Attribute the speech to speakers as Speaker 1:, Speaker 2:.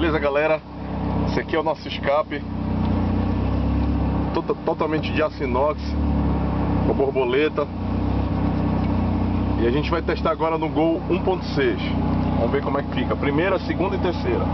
Speaker 1: Beleza, galera? Esse aqui é o nosso escape totalmente de aço inox, com borboleta. E a gente vai testar agora no Gol 1.6. Vamos ver como é que fica. Primeira, segunda e terceira.